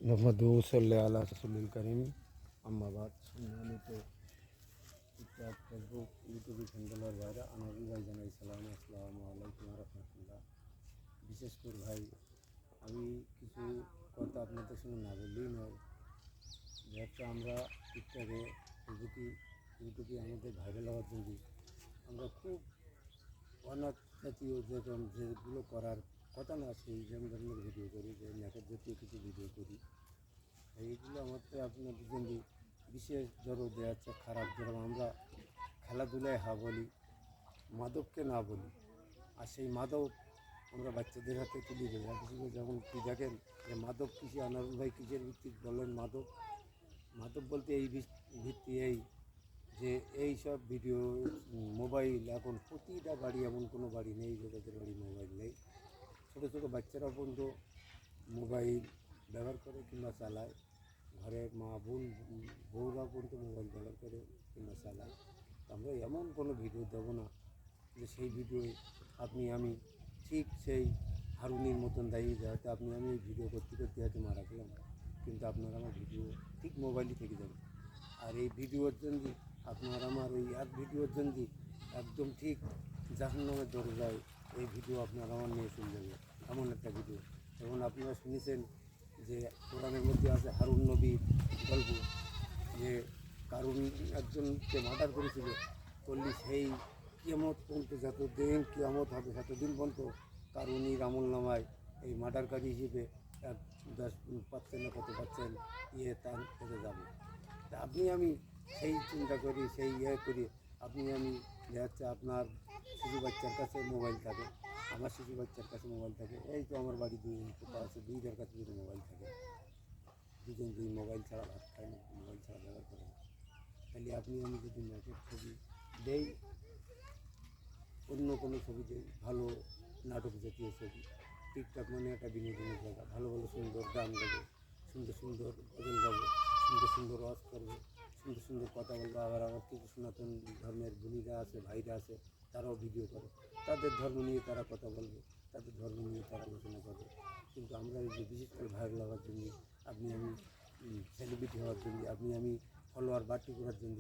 মোহাম্মদু সাল্লি আলা রাসূলিল কারীম আম্মাবাদ। সম্মানিত টিকটক, ফেসবুক, ইউটিউব চ্যানেলের ভাইরা, আনোয়ারুল ভাই জানাই সালাম, আসসালামু আলাইকুম রহমতুল্লাহ। বিশেষ করে ভাই, আমি কিছু কথা আপনাদের সঙ্গে না বললেই নয়। যেহেতু আমরা টিকটকে, ফেসবুকে, ইউটিউবে আমাদের ভাইরাল হওয়ার জন্য আমরা খুব অনাথ জাতীয় যেগুলো করার কথা না, সেই ধরনের ভিডিও করি, যে নেকের জাতীয় কিছু ভিডিও করি। এইগুলো আমাদের আপনাদের জন্য বিশেষ জড়ো দেওয়া হচ্ছে খারাপ। যেরকম আমরা খেলাধুলায় হা বলি, মাদককে না বলি, আর সেই মাদক আমরা বাচ্চাদের হাতে তুলে দেয়। আর কিছু যেমন কি দেখেন যে মাদক কিসে, আনোয়ারুল ভাই কিসের ভিত্তিক বলেন মাদক? মাদক বলতে এই ভিত্তি এই যে এই সব ভিডিও, মোবাইল, এখন প্রতিটা বাড়ি, এমন কোনো বাড়ি নেই যে তাদের বাড়ি মোবাইল নেই। ছোটো ছোটো বাচ্চারা পর্যন্ত মোবাইল ব্যবহার করে কিংবা চালায়, ঘরের মা বউরা পর্যন্ত মোবাইল ব্যবহার করে কিংবা চালায়। আমরা এমন কোনো ভিডিও দেবো না যে সেই ভিডিও আমি ঠিক সেই হারুনির মতন দাঁড়িয়ে যায়, হয়তো আমি ভিডিও করতে করতে হয়তো মারা গেলাম, কিন্তু আপনারা আমার ভিডিও ঠিক মোবাইলই থেকে যাবে। আর এই ভিডিওর জন্য আপনার আমার এই এক ভিডিওর জন্য একদম ঠিক জাহান্নামের দরজায় এই ভিডিও আপনার আমার নিয়ে চলে যাবে, এমন একটা ভিডিও। যেমন আপনারা শুনেছেন যে কোরআনের মধ্যে আছে হারুন নবীর গল্প, যে কারুন একজনকে মার্ডার করেছিল, করলে সেই কিয়ামত পর্যন্ত, যতদিন কিয়ামত হবে ততদিন পর্যন্ত কারুনির আমল নামায় এই মার্ডারকারী হিসেবে 10% না কত পাচ্ছেন তার থেকে যাবে। তা আমি সেই চিন্তা করি, সেই করি, আমি যাচ্ছে আপনার শিশু বাচ্চার কাছে মোবাইল থাকে, আমার শিশু বাচ্চার কাছে মোবাইল থাকে, এই তো আমার বাড়ি কোথাও আছে, দুইটার কাছে যদি মোবাইল থাকে, দুজন দুই মোবাইল ছাড়া ভাত খায় না, মোবাইল ছাড়া ব্যবহার করে না। তাহলে আমি যদি নাটক ছবি দেই, অন্য কোনো ছবি দেই, ভালো নাটক জাতীয় ছবি, টিকটক মানে একটা বিনোদনের জায়গা, ভালো ভালো সুন্দর গান গাবো, সুন্দর সুন্দর গজল গাবো, সুন্দর সুন্দর ওয়াজ করবো, সুন্দর সুন্দর কথা বলবো। আবার আমার কিছু সনাতন ধর্মের বোনেরা আছে, ভাইরা আছে, তারাও ভিডিও করে, তাদের ধর্ম নিয়ে তারা কথা বলবে, তাদের ধর্ম নিয়ে তারা আলোচনা করবে। কিন্তু আমরা এই যে বিশেষ করে ভাইরাল হওয়ার জন্য, আমি সেলিব্রিটি হওয়ার জন্য, আমি ফলোয়ার বাড়তি করার জন্য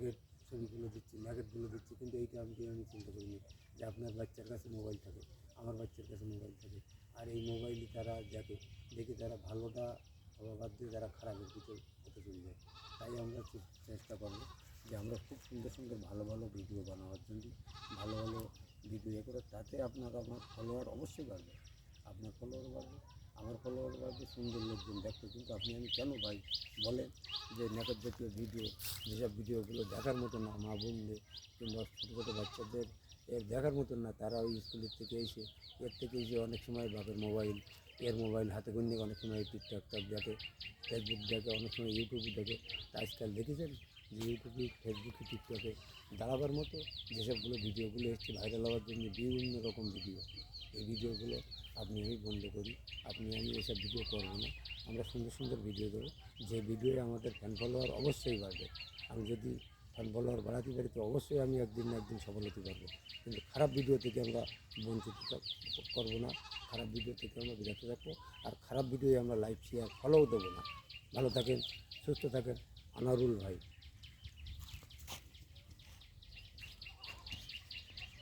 যে ছবিগুলো দিচ্ছি, ন্যাগেটগুলো দিচ্ছি, কিন্তু এইটা আমি চিন্তা করিনি যে আপনার বাচ্চার কাছে মোবাইল থাকে, আমার বাচ্চার কাছে মোবাইল থাকে, আর এই মোবাইলই তারা দেখে তারা ভালোটা হওয়া বাদ দিয়ে তারা খারাপের দিকে হতে চলে যায়। তাই আমরা চেষ্টা করবো যে আমরা খুব সুন্দর সুন্দর ভালো ভালো ভিডিও বানানোর জন্য, ভালো ভালো ভিডিও করে, তাতে আমার ফলোয়ার অবশ্যই বাড়বে, আপনার ফলোয়ার বাড়বে, আমার ফলোয়ার বাড়বে, সুন্দর লোকজন দেখবে। কিন্তু আমি কেন ভাই বলেন যে নেকার জাতীয় ভিডিও, যেসব ভিডিওগুলো দেখার মতো না, মা বোনদের কিংবা ছোটো ছোটো বাচ্চাদের দেখার মতন না, তারা ওই স্কুলের থেকে এসে অনেক সময় বাপের মোবাইল হাতে গুনে অনেক সময় টিকটক দেখে, ফেসবুক দেখে, অনেক সময় ইউটিউব দেখে। তা আজকাল দেখেছেন যে ইউটিউবে, ফেসবুকে, টিকটকে দাঁড়াবার মতো যেসবগুলো ভিডিওগুলো এসছে ভাইরাল হওয়ার জন্য, বিভিন্ন রকম ভিডিও, এই ভিডিওগুলো আমি বন্ধ করি। আমি এসব ভিডিও করবো না। আমরা সুন্দর সুন্দর ভিডিও দেবো, যে ভিডিওয়ে আমাদের ফ্যান ফলোয়ার অবশ্যই বাড়বে। আমি যদি ফ্যান ফলোয়ার বাড়াতে পারি তো অবশ্যই আমি একদিন না একদিন সফল হতে পারবো। কিন্তু খারাপ ভিডিও থেকে আমরা বঞ্চিত করবো না, খারাপ ভিডিও থেকে আমরা বিরত থাকবো। আর খারাপ ভিডিওয়ে আমরা লাইক, শেয়ার, ফলোও দেবো না। ভালো থাকেন, সুস্থ থাকেন। আনোয়ারুল ভাই।